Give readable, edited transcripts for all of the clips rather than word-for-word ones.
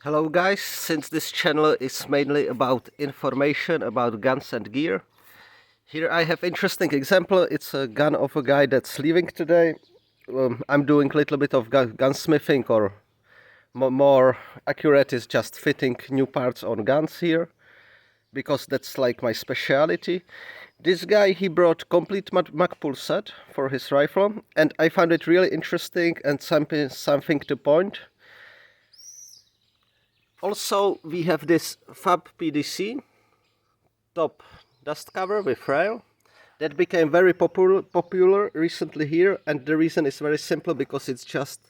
Hello guys, since this channel is mainly about information about guns and gear, here I have interesting example. It's a gun of a guy that's leaving today. I'm doing a little bit of gunsmithing, or more accurate is just fitting new parts on guns here, because that's like my specialty. This guy, he brought complete Magpul set for his rifle, and I found it really interesting and something to point. Also, we have this Fab PDC top dust cover with rail that became very popular recently here, and the reason is very simple, because it's just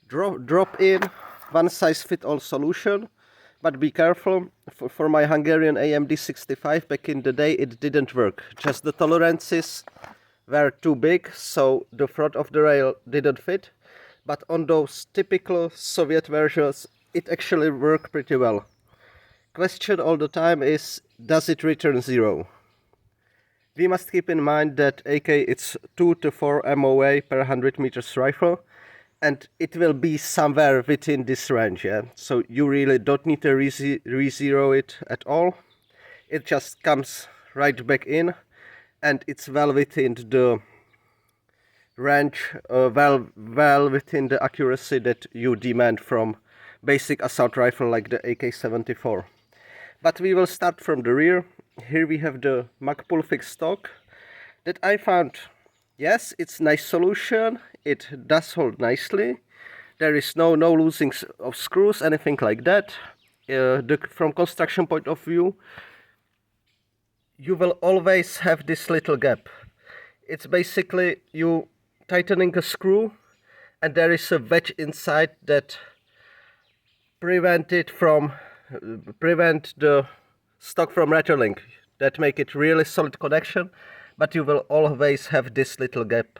drop in one size fit all solution. But be careful, for my Hungarian AMD 65 back in the day it didn't work. Just the tolerances were too big, so the front of the rail didn't fit. But on those typical Soviet versions it actually worked pretty well. Question all the time is, does it return zero? We must keep in mind that AK it's 2 to 4 MOA per 100 meters rifle, and it will be somewhere within this range, yeah? So you really don't need to re-zero it at all. It just comes right back in, and it's well within the range, well within the accuracy that you demand from basic assault rifle like the AK-74. But we will start from the rear. Here we have the Magpul fixed stock that I found. Yes, it's nice solution. It does hold nicely. There is no losing of screws, anything like that. From construction point of view, you will always have this little gap. It's basically you tightening a screw, and there is a wedge inside that prevent the stock from rattling, that make it really solid connection, but you will always have this little gap.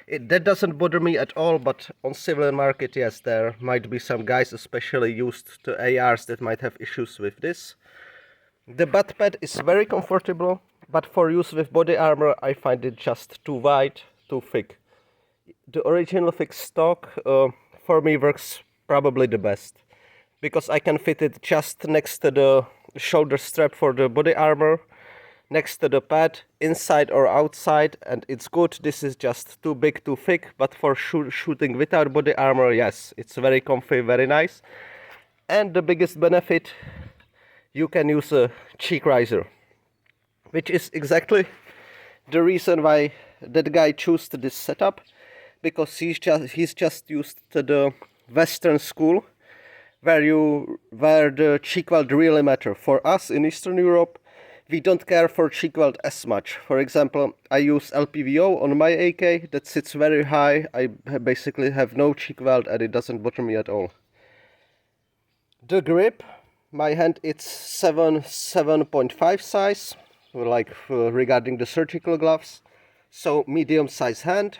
That doesn't bother me at all, but on civilian market, yes, there might be some guys especially used to ARs that might have issues with this. The butt pad is very comfortable, but for use with body armor I find it just too wide, too thick. The original fixed stock for me works probably the best, because I can fit it just next to the shoulder strap for the body armor, next to the pad, inside or outside, and it's good. This is just too big, too thick, but for shooting without body armor, yes, it's very comfy, very nice. And the biggest benefit, you can use a cheek riser, which is exactly the reason why that guy chose this setup, because he's just used to the Western school, where the cheek weld really matter. For us in Eastern Europe, we don't care for cheek weld as much. For example, I use LPVO on my AK that sits very high. I basically have no cheek weld and it doesn't bother me at all. The grip, my hand it's 7.5 size, like regarding the surgical gloves, so medium size hand.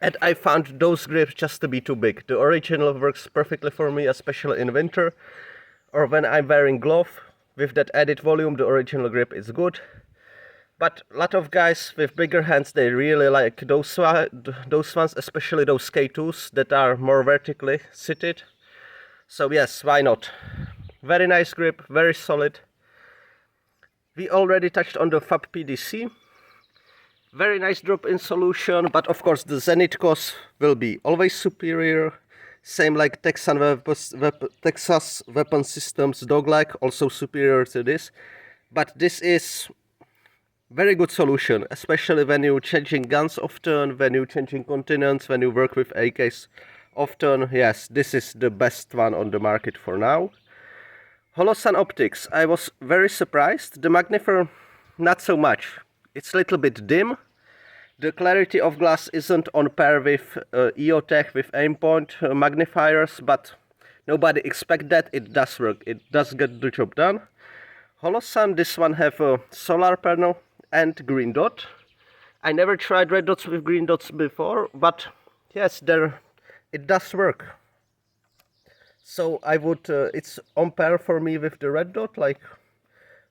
And I found those grips just to be too big. The original works perfectly for me, especially in winter, or when I'm wearing glove. With that added volume, the original grip is good. But a lot of guys with bigger hands, they really like those ones, especially those K2s that are more vertically seated. So yes, why not? Very nice grip, very solid. We already touched on the Fab PDC. Very nice drop-in solution, but of course the Zenit cost will be always superior. Same like Texas Weapon Systems Dogleg, also superior to this. But this is very good solution, especially when you're changing guns often, when you're changing continents, when you work with AKs often. Yes, this is the best one on the market for now. Holosun optics, I was very surprised. The magnifier, not so much. It's a little bit dim. The clarity of glass isn't on par with EOTech with aimpoint magnifiers, but nobody expect that. It does work. It does get the job done. Holosun, this one have a solar panel and green dot. I never tried red dots with green dots before, but yes, it does work. So I would, it's on par for me with the red dot, like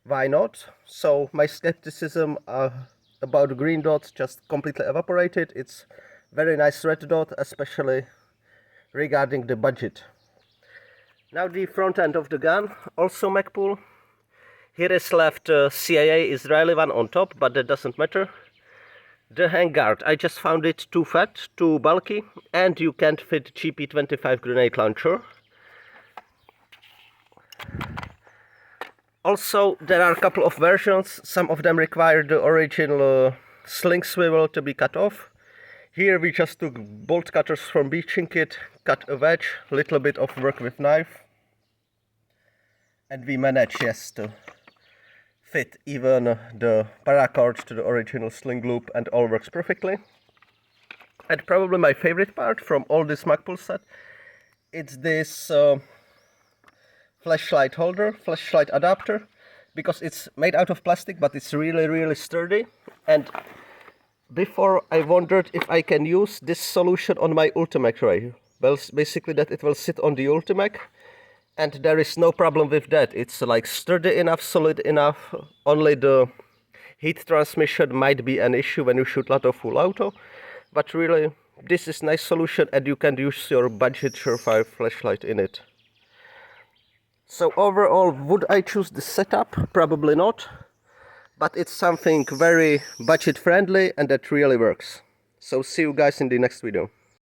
why not? So my skepticism about green dots just completely evaporated. It's very nice red dot, especially regarding the budget. Now the front end of the gun, also Magpul. Here is left CIA Israeli one on top, but that doesn't matter. The handguard, I just found it too fat, too bulky, and you can't fit GP25 grenade launcher. Also, there are a couple of versions. Some of them require the original sling swivel to be cut off. Here we just took bolt cutters from beaching kit, cut a wedge, little bit of work with knife, and we managed, yes, to fit even the paracord to the original sling loop, and all works perfectly. And probably my favorite part from all this Magpul set, it's this flashlight holder, flashlight adapter, because it's made out of plastic, but it's really sturdy. And before I wondered if I can use this solution on my Ultimac ray. Well, basically that it will sit on the Ultimac, and there is no problem with that. It's like sturdy enough, solid enough. Only the heat transmission might be an issue when you shoot lot of full auto, but really this is nice solution, and you can use your budget Surefire flashlight in it. So overall, would I choose this setup? Probably not. But it's something very budget friendly and that really works. So see you guys in the next video.